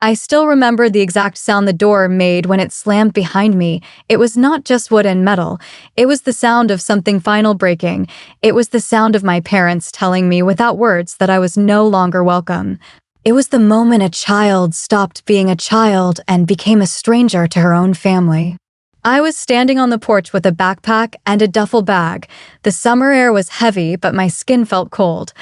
I still remember the exact sound the door made when it slammed behind me. It was not just wood and metal. It was the sound of something final breaking. It was the sound of my parents telling me without words that I was no longer welcome. It was the moment a child stopped being a child and became a stranger to her own family. I was standing on the porch with a backpack and a duffel bag. The summer air was heavy, but my skin felt cold.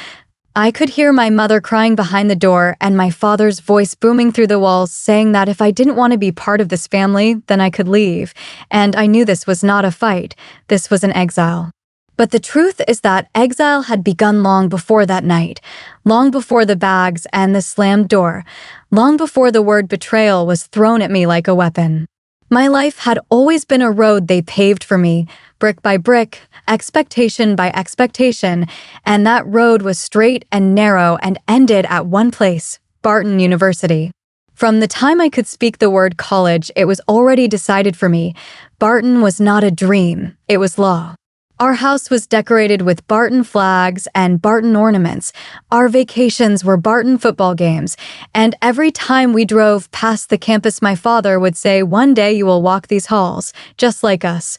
I could hear my mother crying behind the door and my father's voice booming through the walls saying that if I didn't want to be part of this family, then I could leave. And I knew this was not a fight. This was an exile. But the truth is that exile had begun long before that night, long before the bags and the slammed door, long before the word betrayal was thrown at me like a weapon. My life had always been a road they paved for me, brick by brick, expectation by expectation, and that road was straight and narrow and ended at one place, Barton University. From the time I could speak the word college, it was already decided for me. Barton was not a dream, it was law. Our house was decorated with Barton flags and Barton ornaments. Our vacations were Barton football games. And every time we drove past the campus, my father would say, "One day you will walk these halls, just like us."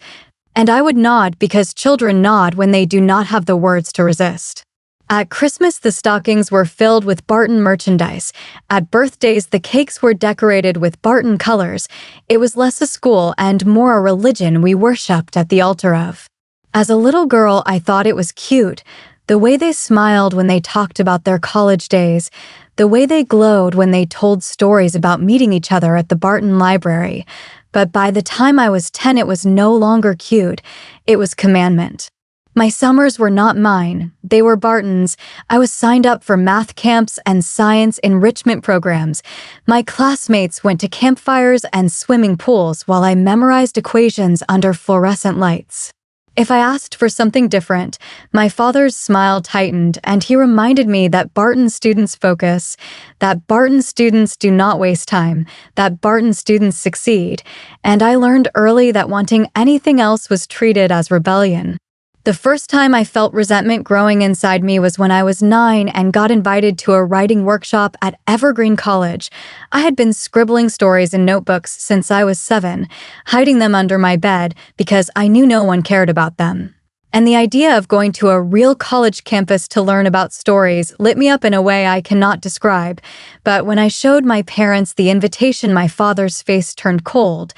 And I would nod because children nod when they do not have the words to resist. At Christmas, the stockings were filled with Barton merchandise. At birthdays, the cakes were decorated with Barton colors. It was less a school and more a religion we worshipped at the altar of. As a little girl, I thought it was cute, the way they smiled when they talked about their college days, the way they glowed when they told stories about meeting each other at the Barton Library. But by the time I was 10, it was no longer cute. It was commandment. My summers were not mine. They were Barton's. I was signed up for math camps and science enrichment programs. My classmates went to campfires and swimming pools while I memorized equations under fluorescent lights. If I asked for something different, my father's smile tightened and he reminded me that Barton students focus, that Barton students do not waste time, that Barton students succeed, and I learned early that wanting anything else was treated as rebellion. The first time I felt resentment growing inside me was when I was 9 and got invited to a writing workshop at Evergreen College. I had been scribbling stories in notebooks since I was 7, hiding them under my bed because I knew no one cared about them. And the idea of going to a real college campus to learn about stories lit me up in a way I cannot describe. But when I showed my parents the invitation, my father's face turned cold.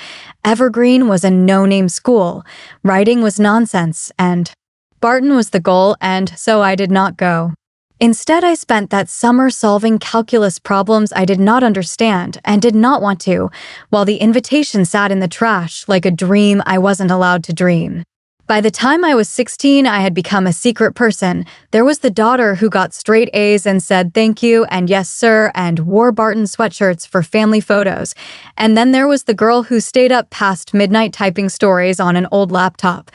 Evergreen was a no-name school. Writing was nonsense, and Barton was the goal, and so I did not go. Instead, I spent that summer solving calculus problems I did not understand and did not want to, while the invitation sat in the trash like a dream I wasn't allowed to dream. By the time I was 16, I had become a secret person. There was the daughter who got straight A's and said thank you and yes sir and wore Barton sweatshirts for family photos. And then there was the girl who stayed up past midnight typing stories on an old laptop,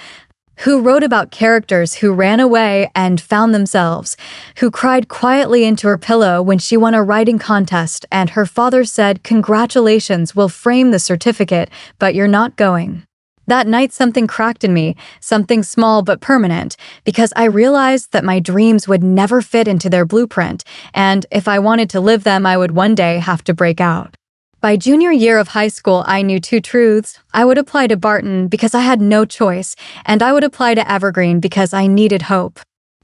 who wrote about characters who ran away and found themselves, who cried quietly into her pillow when she won a writing contest and her father said, "Congratulations, we'll frame the certificate, but you're not going." That night something cracked in me, something small but permanent, because I realized that my dreams would never fit into their blueprint, and if I wanted to live them, I would one day have to break out. By junior year of high school, I knew two truths. I would apply to Barton because I had no choice, and I would apply to Evergreen because I needed hope.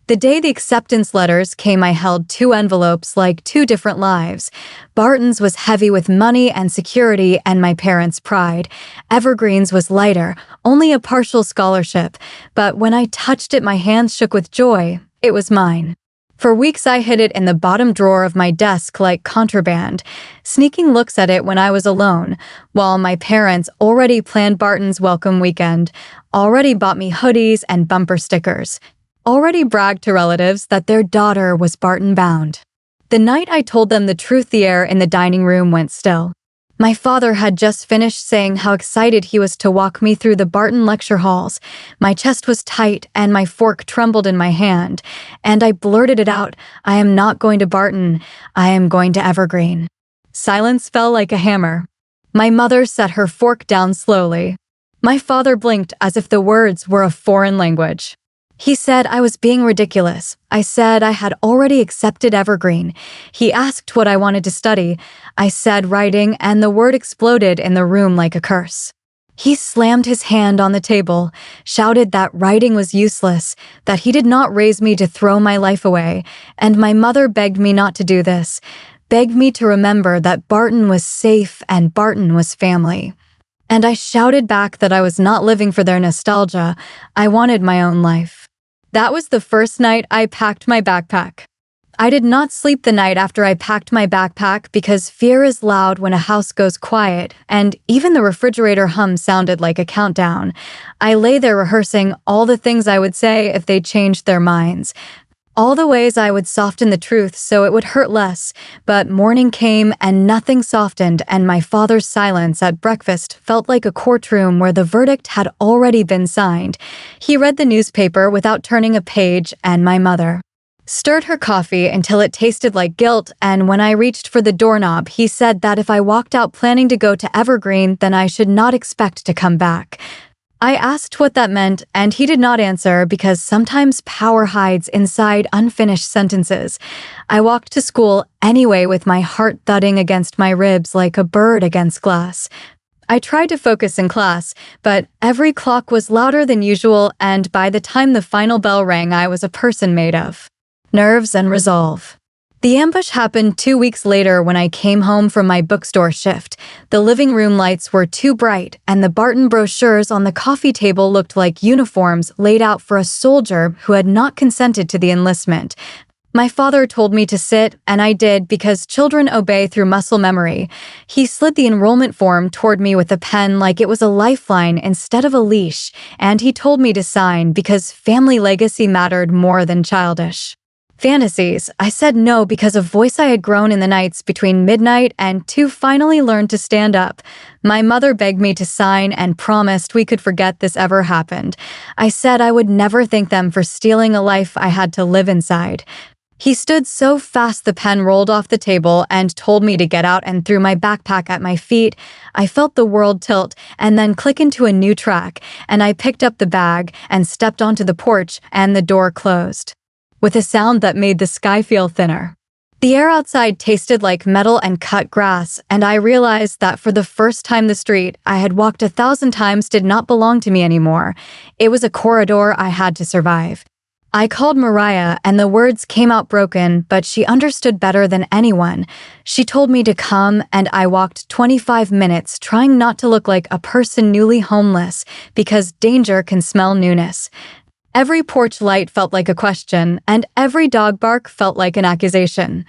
The day the acceptance letters came, I held two envelopes like two different lives. Barton's was heavy with money and security and my parents' pride. Evergreen's was lighter, only a partial scholarship, but when I touched it, my hands shook with joy. It was mine. For weeks, I hid it in the bottom drawer of my desk like contraband, sneaking looks at it when I was alone, while my parents already planned Barton's welcome weekend, already bought me hoodies and bumper stickers, already bragged to relatives that their daughter was Barton-bound. The night I told them the truth, the air in the dining room went still. My father had just finished saying how excited he was to walk me through the Barton lecture halls. My chest was tight and my fork trembled in my hand, and I blurted it out, "I am not going to Barton. I am going to Evergreen." Silence fell like a hammer. My mother set her fork down slowly. My father blinked as if the words were a foreign language. He said I was being ridiculous. I said I had already accepted Evergreen. He asked what I wanted to study. I said writing, and the word exploded in the room like a curse. He slammed his hand on the table, shouted that writing was useless, that he did not raise me to throw my life away, and my mother begged me not to do this, begged me to remember that Barton was safe and Barton was family. And I shouted back that I was not living for their nostalgia. I wanted my own life. That was the first night I packed my backpack. I did not sleep the night after I packed my backpack because fear is loud when a house goes quiet, and even the refrigerator hum sounded like a countdown. I lay there rehearsing all the things I would say if they changed their minds. All the ways I would soften the truth so it would hurt less, but morning came and nothing softened, and my father's silence at breakfast felt like a courtroom where the verdict had already been signed. He read the newspaper without turning a page, and my mother stirred her coffee until it tasted like guilt, and when I reached for the doorknob, he said that if I walked out planning to go to Evergreen, then I should not expect to come back. I asked what that meant, and he did not answer because sometimes power hides inside unfinished sentences. I walked to school anyway with my heart thudding against my ribs like a bird against glass. I tried to focus in class, but every clock was louder than usual, and by the time the final bell rang, I was a person made of nerves and resolve. The ambush happened 2 weeks later when I came home from my bookstore shift. The living room lights were too bright, and the Barton brochures on the coffee table looked like uniforms laid out for a soldier who had not consented to the enlistment. My father told me to sit, and I did because children obey through muscle memory. He slid the enrollment form toward me with a pen like it was a lifeline instead of a leash, and he told me to sign because family legacy mattered more than childish fantasies. I said no because a voice I had grown in the nights between midnight and 2 finally learned to stand up. My mother begged me to sign and promised we could forget this ever happened. I said I would never thank them for stealing a life I had to live inside. He stood so fast the pen rolled off the table and told me to get out and threw my backpack at my feet. I felt the world tilt and then click into a new track, and I picked up the bag and stepped onto the porch, and the door closed with a sound that made the sky feel thinner. The air outside tasted like metal and cut grass, and I realized that for the first time the street I had walked 1,000 times did not belong to me anymore. It was a corridor I had to survive. I called Mariah, and the words came out broken, but she understood better than anyone. She told me to come, and I walked 25 minutes trying not to look like a person newly homeless because danger can smell newness. Every porch light felt like a question, and every dog bark felt like an accusation.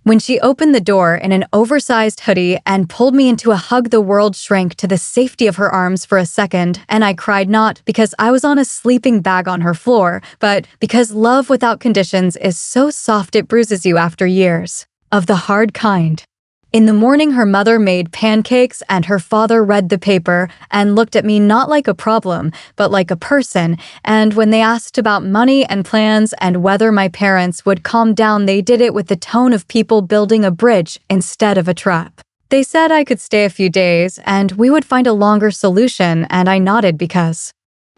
When she opened the door in an oversized hoodie and pulled me into a hug, the world shrank to the safety of her arms for a second, and I cried not because I was on a sleeping bag on her floor, but because love without conditions is so soft it bruises you after years of the hard kind. In the morning, her mother made pancakes and her father read the paper and looked at me not like a problem, but like a person, and when they asked about money and plans and whether my parents would calm down, they did it with the tone of people building a bridge instead of a trap. They said I could stay a few days and we would find a longer solution, and I nodded because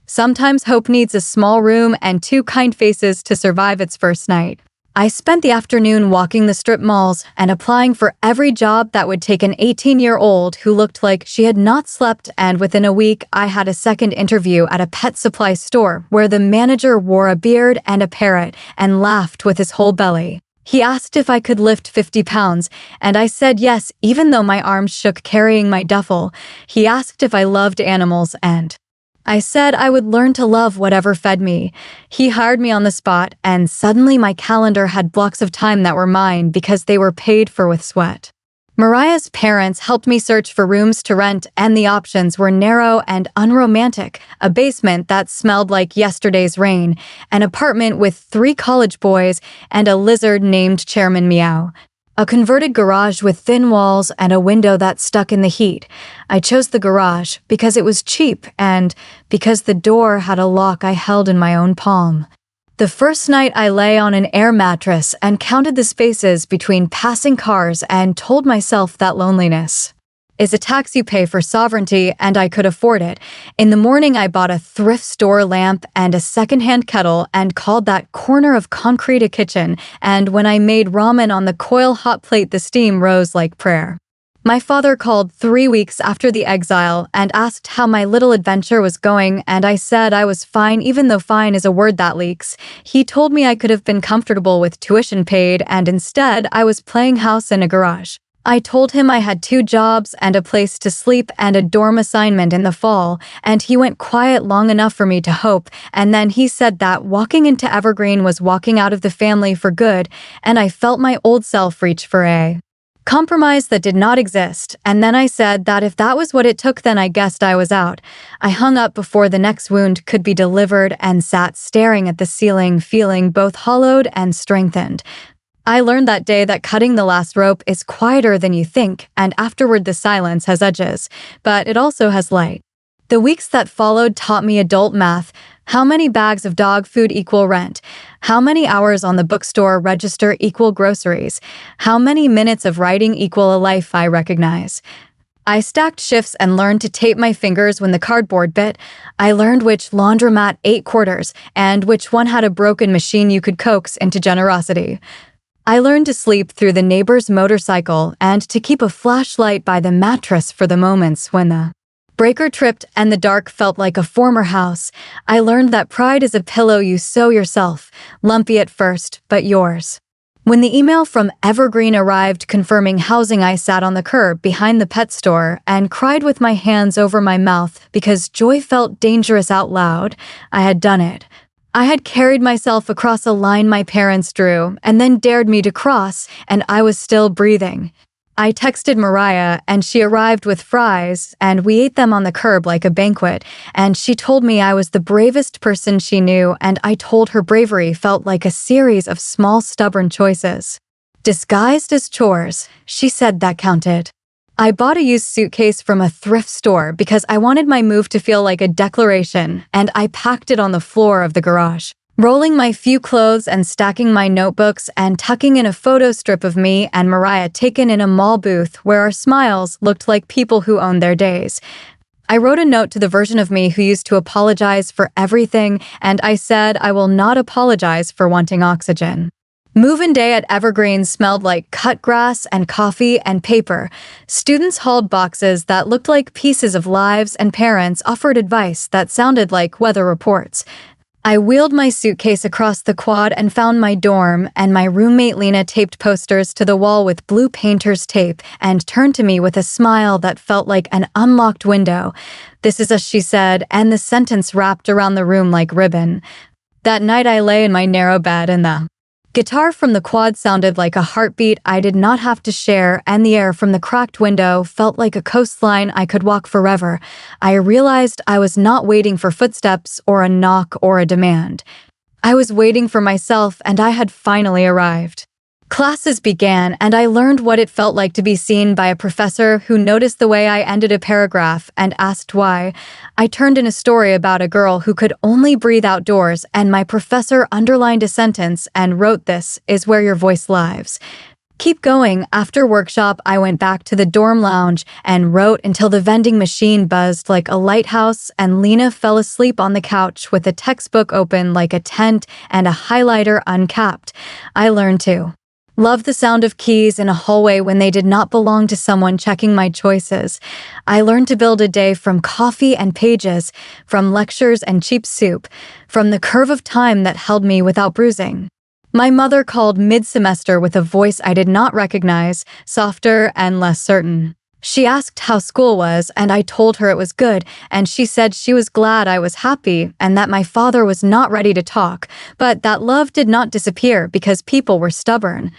sometimes hope needs a small room and 2 kind faces to survive its first night. I spent the afternoon walking the strip malls and applying for every job that would take an 18-year-old who looked like she had not slept, and within a week I had a second interview at a pet supply store where the manager wore a beard and a parrot and laughed with his whole belly. He asked if I could lift 50 pounds, and I said yes even though my arms shook carrying my duffel. He asked if I loved animals, and I said I would learn to love whatever fed me. He hired me on the spot, and suddenly my calendar had blocks of time that were mine because they were paid for with sweat. Mariah's parents helped me search for rooms to rent, and the options were narrow and unromantic: a basement that smelled like yesterday's rain, an apartment with 3 college boys, and a lizard named Chairman Meow. A converted garage with thin walls and a window that stuck in the heat. I chose the garage because it was cheap and because the door had a lock I held in my own palm. The first night I lay on an air mattress and counted the spaces between passing cars and told myself that loneliness is a tax you pay for sovereignty, and I could afford it. In the morning, I bought a thrift store lamp and a secondhand kettle and called that corner of concrete a kitchen, and when I made ramen on the coil hot plate, the steam rose like prayer. My father called 3 weeks after the exile and asked how my little adventure was going, and I said I was fine, even though fine is a word that leaks. He told me I could have been comfortable with tuition paid, and instead I was playing house in a garage. I told him I had 2 jobs and a place to sleep and a dorm assignment in the fall, and he went quiet long enough for me to hope, and then he said that walking into Evergreen was walking out of the family for good, and I felt my old self reach for a compromise that did not exist, and then I said that if that was what it took, then I guessed I was out. I hung up before the next wound could be delivered and sat staring at the ceiling, feeling both hollowed and strengthened. I learned that day that cutting the last rope is quieter than you think, and afterward the silence has edges, but it also has light. The weeks that followed taught me adult math. How many bags of dog food equal rent? How many hours on the bookstore register equal groceries? How many minutes of writing equal a life I recognize? I stacked shifts and learned to tape my fingers when the cardboard bit. I learned which laundromat ate quarters and which one had a broken machine you could coax into generosity. I learned to sleep through the neighbor's motorcycle and to keep a flashlight by the mattress for the moments when the breaker tripped and the dark felt like a former house. I learned that pride is a pillow you sew yourself, lumpy at first, but yours. When the email from Evergreen arrived confirming housing, I sat on the curb behind the pet store and cried with my hands over my mouth because joy felt dangerous out loud. I had done it. I had carried myself across a line my parents drew and then dared me to cross, and I was still breathing. I texted Mariah, and she arrived with fries, and we ate them on the curb like a banquet, and she told me I was the bravest person she knew, and I told her bravery felt like a series of small, stubborn choices disguised as chores. She said that counted. I bought a used suitcase from a thrift store because I wanted my move to feel like a declaration, and I packed it on the floor of the garage, rolling my few clothes and stacking my notebooks and tucking in a photo strip of me and Mariah taken in a mall booth where our smiles looked like people who owned their days. I wrote a note to the version of me who used to apologize for everything, and I said I will not apologize for wanting oxygen. Move-in day at Evergreen smelled like cut grass and coffee and paper. Students hauled boxes that looked like pieces of lives, and parents offered advice that sounded like weather reports. I wheeled my suitcase across the quad and found my dorm, and my roommate Lena taped posters to the wall with blue painter's tape and turned to me with a smile that felt like an unlocked window. "This is us," she said, and the sentence wrapped around the room like ribbon. That night I lay in my narrow bed, and the guitar from the quad sounded like a heartbeat I did not have to share, and the air from the cracked window felt like a coastline I could walk forever. I realized I was not waiting for footsteps or a knock or a demand. I was waiting for myself, and I had finally arrived. Classes began, and I learned what it felt like to be seen by a professor who noticed the way I ended a paragraph and asked why. I turned in a story about a girl who could only breathe outdoors, and my professor underlined a sentence and wrote, "This is where your voice lives." Keep going. After workshop, I went back to the dorm lounge and wrote until the vending machine buzzed like a lighthouse, and Lena fell asleep on the couch with a textbook open like a tent and a highlighter uncapped. I learned to love the sound of keys in a hallway when they did not belong to someone checking my choices. I learned to build a day from coffee and pages, from lectures and cheap soup, from the curve of time that held me without bruising. My mother called mid-semester with a voice I did not recognize, softer and less certain. She asked how school was, and I told her it was good, and she said she was glad I was happy and that my father was not ready to talk, but that love did not disappear because people were stubborn.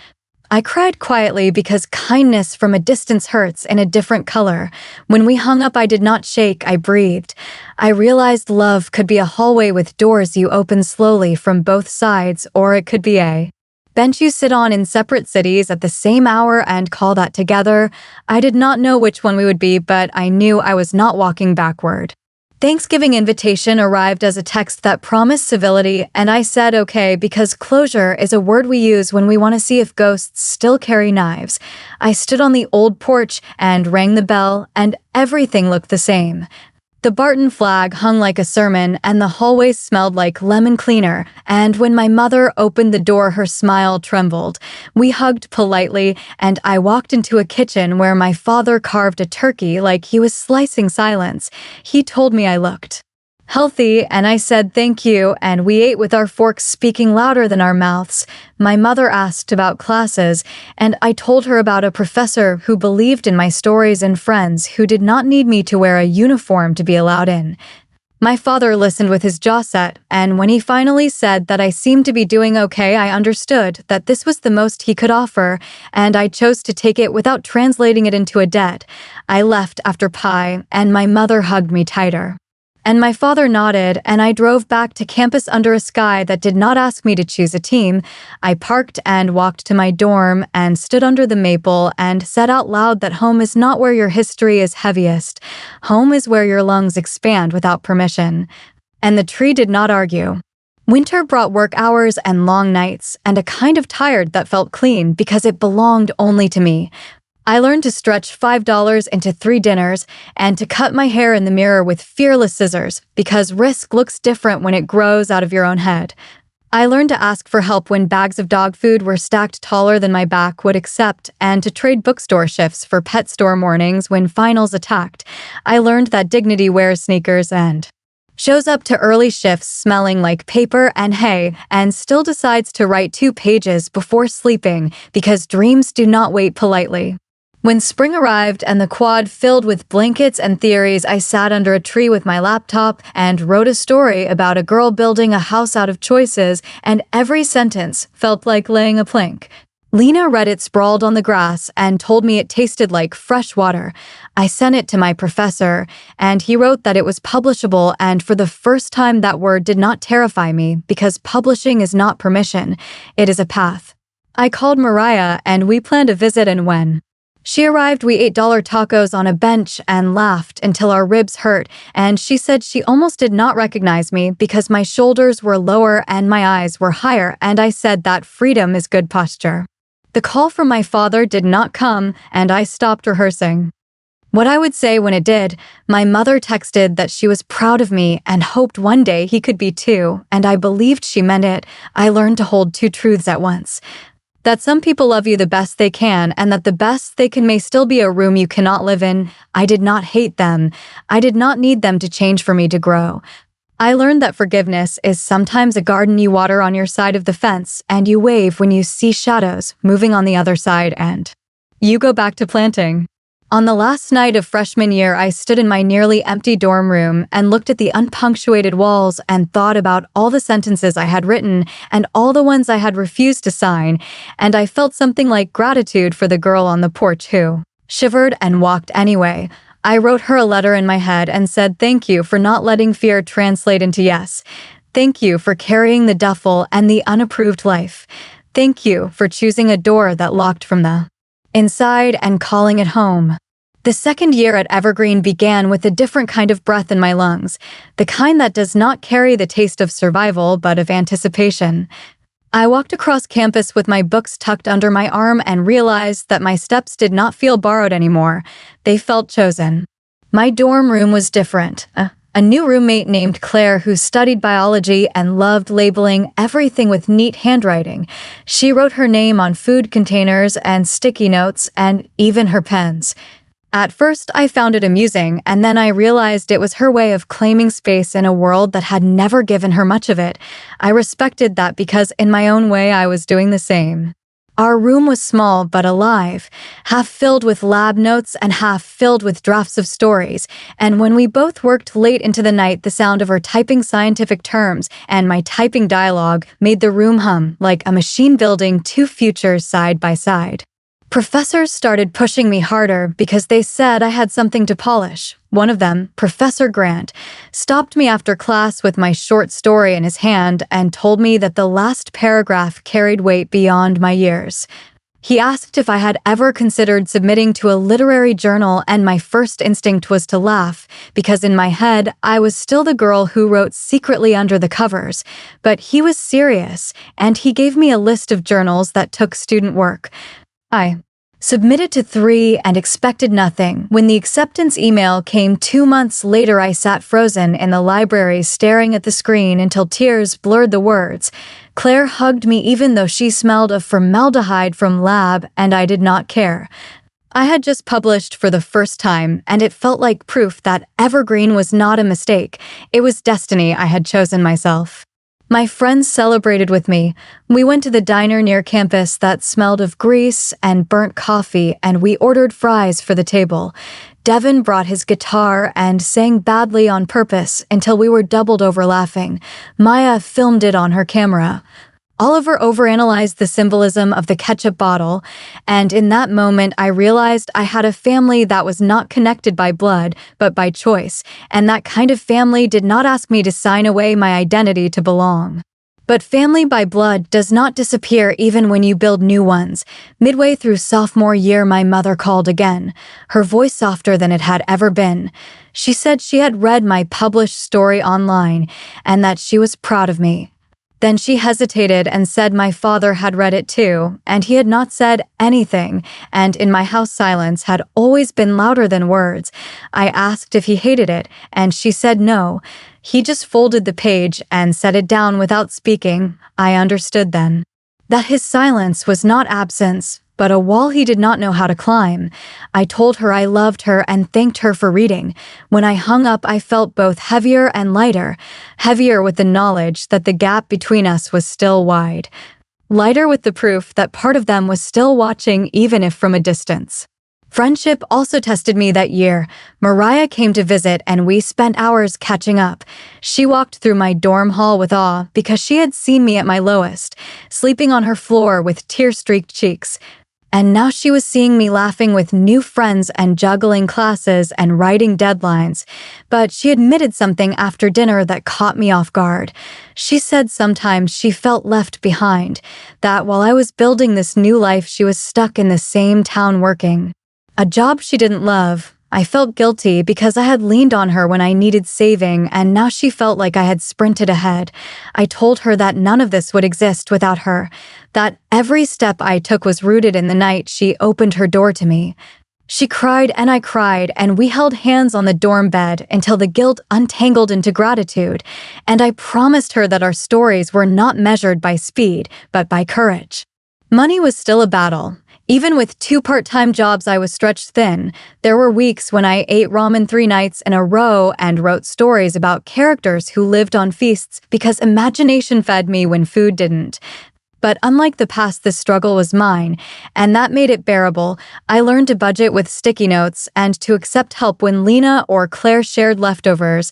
I cried quietly because kindness from a distance hurts in a different color. When we hung up, I did not shake, I breathed. I realized love could be a hallway with doors you open slowly from both sides, or it could be a bench you sit on in separate cities at the same hour and call that together. I did not know which one we would be, but I knew I was not walking backward. Thanksgiving invitation arrived as a text that promised civility, and I said okay because closure is a word we use when we want to see if ghosts still carry knives. I stood on the old porch and rang the bell, and everything looked the same. The Barton flag hung like a sermon, and the hallways smelled like lemon cleaner, and when my mother opened the door, her smile trembled. We hugged politely, and I walked into a kitchen where my father carved a turkey like he was slicing silence. He told me I looked healthy, and I said thank you, and we ate with our forks speaking louder than our mouths. My mother asked about classes, and I told her about a professor who believed in my stories and friends who did not need me to wear a uniform to be allowed in. My father listened with his jaw set, and when he finally said that I seemed to be doing okay, I understood that this was the most he could offer, and I chose to take it without translating it into a debt. I left after pie, and my mother hugged me tighter. And my father nodded, and I drove back to campus under a sky that did not ask me to choose a team. I parked and walked to my dorm and stood under the maple and said out loud that home is not where your history is heaviest. Home is where your lungs expand without permission. And the tree did not argue. Winter brought work hours and long nights, and a kind of tired that felt clean because it belonged only to me. I learned to stretch $5 into 3 dinners and to cut my hair in the mirror with fearless scissors because risk looks different when it grows out of your own head. I learned to ask for help when bags of dog food were stacked taller than my back would accept and to trade bookstore shifts for pet store mornings when finals attacked. I learned that dignity wears sneakers and shows up to early shifts smelling like paper and hay and still decides to write 2 pages before sleeping because dreams do not wait politely. When spring arrived and the quad filled with blankets and theories, I sat under a tree with my laptop and wrote a story about a girl building a house out of choices, and every sentence felt like laying a plank. Lena read it sprawled on the grass and told me it tasted like fresh water. I sent it to my professor, and he wrote that it was publishable, and for the first time that word did not terrify me because publishing is not permission, it is a path. I called Mariah and we planned a visit, and when she arrived, we ate dollar tacos on a bench and laughed until our ribs hurt, and she said she almost did not recognize me because my shoulders were lower and my eyes were higher, and I said that freedom is good posture. The call from my father did not come, and I stopped rehearsing what I would say when it did. My mother texted that she was proud of me and hoped one day he could be too, and I believed she meant it. I learned to hold 2 truths at once. That some people love you the best they can, and that the best they can may still be a room you cannot live in. I did not hate them. I did not need them to change for me to grow. I learned that forgiveness is sometimes a garden you water on your side of the fence, and you wave when you see shadows moving on the other side, and you go back to planting. On the last night of freshman year, I stood in my nearly empty dorm room and looked at the unpunctuated walls and thought about all the sentences I had written and all the ones I had refused to sign, and I felt something like gratitude for the girl on the porch who shivered and walked anyway. I wrote her a letter in my head and said thank you for not letting fear translate into yes. Thank you for carrying the duffel and the unapproved life. Thank you for choosing a door that locked from the inside and calling it home. The second year at Evergreen began with a different kind of breath in my lungs, the kind that does not carry the taste of survival but of anticipation. I walked across campus with my books tucked under my arm and realized that my steps did not feel borrowed anymore. They felt chosen. My dorm room was different. A new roommate named Claire who studied biology and loved labeling everything with neat handwriting. She wrote her name on food containers and sticky notes and even her pens. At first, I found it amusing, and then I realized it was her way of claiming space in a world that had never given her much of it. I respected that because in my own way I was doing the same. Our room was small but alive, half filled with lab notes and half filled with drafts of stories, and when we both worked late into the night, the sound of her typing scientific terms and my typing dialogue made the room hum like a machine building 2 futures side by side. Professors started pushing me harder because they said I had something to polish. One of them, Professor Grant, stopped me after class with my short story in his hand and told me that the last paragraph carried weight beyond my years. He asked if I had ever considered submitting to a literary journal, and my first instinct was to laugh, because in my head, I was still the girl who wrote secretly under the covers. But he was serious, and he gave me a list of journals that took student work. I submitted to 3 and expected nothing. When the acceptance email came 2 months later, I sat frozen in the library staring at the screen until tears blurred the words. Claire hugged me even though she smelled of formaldehyde from lab, and I did not care. I had just published for the first time, and it felt like proof that Evergreen was not a mistake. It was destiny I had chosen myself. My friends celebrated with me. We went to the diner near campus that smelled of grease and burnt coffee, and we ordered fries for the table. Devin brought his guitar and sang badly on purpose until we were doubled over laughing. Maya filmed it on her camera. Oliver overanalyzed the symbolism of the ketchup bottle, and in that moment I realized I had a family that was not connected by blood, but by choice, and that kind of family did not ask me to sign away my identity to belong. But family by blood does not disappear even when you build new ones. Midway through sophomore year, my mother called again, her voice softer than it had ever been. She said she had read my published story online, and that she was proud of me. Then she hesitated and said my father had read it too, and he had not said anything, and in my house silence had always been louder than words. I asked if he hated it, and she said no. He just folded the page and set it down without speaking. I understood then that his silence was not absence, but a wall he did not know how to climb. I told her I loved her and thanked her for reading. When I hung up, I felt both heavier and lighter. Heavier with the knowledge that the gap between us was still wide. Lighter with the proof that part of them was still watching, even if from a distance. Friendship also tested me that year. Mariah came to visit, and we spent hours catching up. She walked through my dorm hall with awe because she had seen me at my lowest, sleeping on her floor with tear-streaked cheeks. And now she was seeing me laughing with new friends and juggling classes and writing deadlines. But she admitted something after dinner that caught me off guard. She said sometimes she felt left behind, that while I was building this new life, she was stuck in the same town working a job she didn't love. I felt guilty because I had leaned on her when I needed saving, and now she felt like I had sprinted ahead. I told her that none of this would exist without her, that every step I took was rooted in the night she opened her door to me. She cried and I cried, and we held hands on the dorm bed until the guilt untangled into gratitude, and I promised her that our stories were not measured by speed, but by courage. Money was still a battle. Even with 2 part-time jobs, I was stretched thin. There were weeks when I ate ramen 3 nights in a row and wrote stories about characters who lived on feasts because imagination fed me when food didn't. But unlike the past, this struggle was mine, and that made it bearable. I learned to budget with sticky notes and to accept help when Lena or Claire shared leftovers.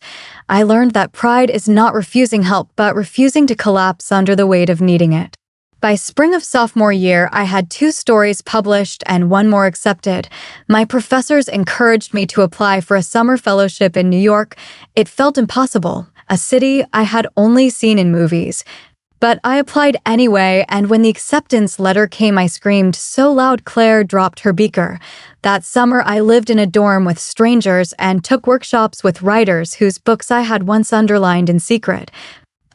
I learned that pride is not refusing help, but refusing to collapse under the weight of needing it. By spring of sophomore year, I had 2 stories published and 1 more accepted. My professors encouraged me to apply for a summer fellowship in New York. It felt impossible, a city I had only seen in movies. But I applied anyway, and when the acceptance letter came, I screamed so loud Claire dropped her beaker. That summer, I lived in a dorm with strangers and took workshops with writers whose books I had once underlined in secret.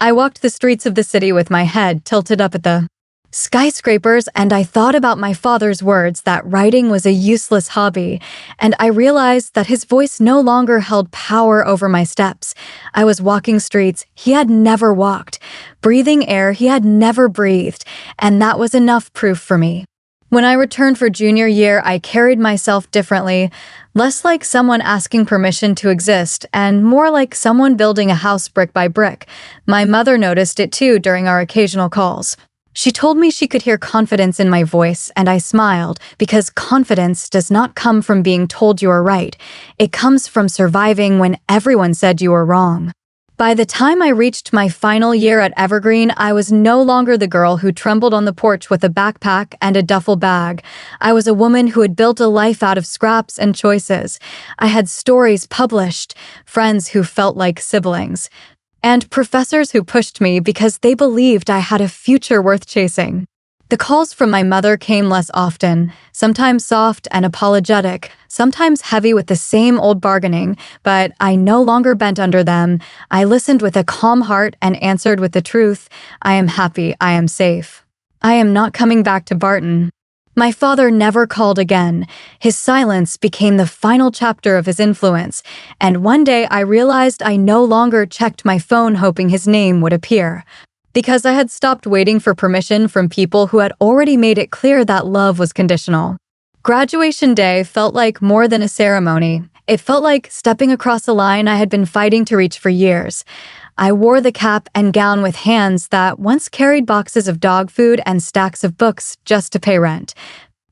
I walked the streets of the city with my head tilted up at the skyscrapers, and I thought about my father's words that writing was a useless hobby, and I realized that his voice no longer held power over my steps. I was walking streets he had never walked, breathing air he had never breathed, and that was enough proof for me. When I returned for junior year, I carried myself differently, less like someone asking permission to exist, and more like someone building a house brick by brick. My mother noticed it too during our occasional calls. She told me she could hear confidence in my voice, and I smiled, because confidence does not come from being told you are right. It comes from surviving when everyone said you were wrong. By the time I reached my final year at Evergreen, I was no longer the girl who trembled on the porch with a backpack and a duffel bag. I was a woman who had built a life out of scraps and choices. I had stories published, friends who felt like siblings, and professors who pushed me because they believed I had a future worth chasing. The calls from my mother came less often, sometimes soft and apologetic, sometimes heavy with the same old bargaining, but I no longer bent under them. I listened with a calm heart and answered with the truth. I am happy, I am safe. I am not coming back to Barton. My father never called again. His silence became the final chapter of his influence, and one day I realized I no longer checked my phone hoping his name would appear. Because I had stopped waiting for permission from people who had already made it clear that love was conditional. Graduation day felt like more than a ceremony. It felt like stepping across a line I had been fighting to reach for years. I wore the cap and gown with hands that once carried boxes of dog food and stacks of books just to pay rent.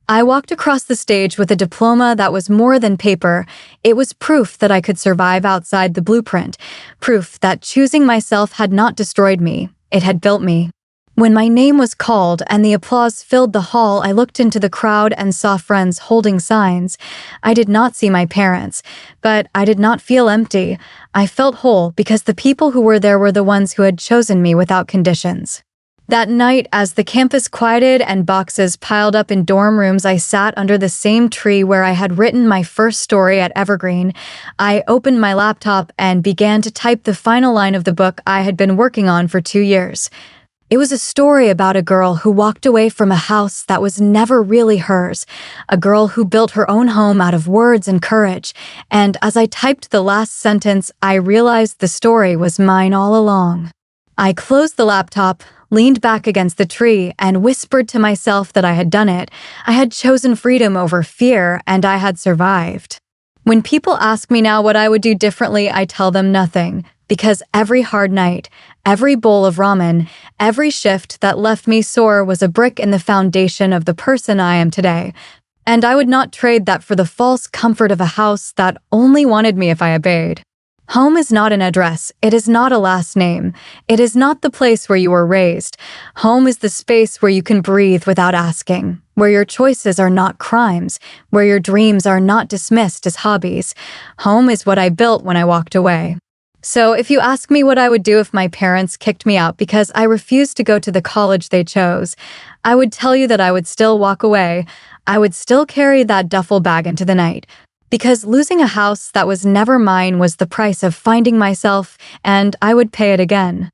I walked across the stage with a diploma that was more than paper. It was proof that I could survive outside the blueprint, proof that choosing myself had not destroyed me. It had built me. When my name was called and the applause filled the hall, I looked into the crowd and saw friends holding signs. I did not see my parents, but I did not feel empty. I felt whole because the people who were there were the ones who had chosen me without conditions. That night, as the campus quieted and boxes piled up in dorm rooms, I sat under the same tree where I had written my first story at Evergreen. I opened my laptop and began to type the final line of the book I had been working on for 2 years. It was a story about a girl who walked away from a house that was never really hers, a girl who built her own home out of words and courage. And as I typed the last sentence, I realized the story was mine all along. I closed the laptop, leaned back against the tree, and whispered to myself that I had done it. I had chosen freedom over fear, and I had survived. When people ask me now what I would do differently, I tell them nothing, because every hard night, every bowl of ramen, every shift that left me sore was a brick in the foundation of the person I am today. And I would not trade that for the false comfort of a house that only wanted me if I obeyed. Home is not an address. It is not a last name. It is not the place where you were raised. Home is the space where you can breathe without asking, where your choices are not crimes, where your dreams are not dismissed as hobbies. Home is what I built when I walked away. So if you ask me what I would do if my parents kicked me out because I refused to go to the college they chose, I would tell you that I would still walk away. I would still carry that duffel bag into the night. Because losing a house that was never mine was the price of finding myself, and I would pay it again.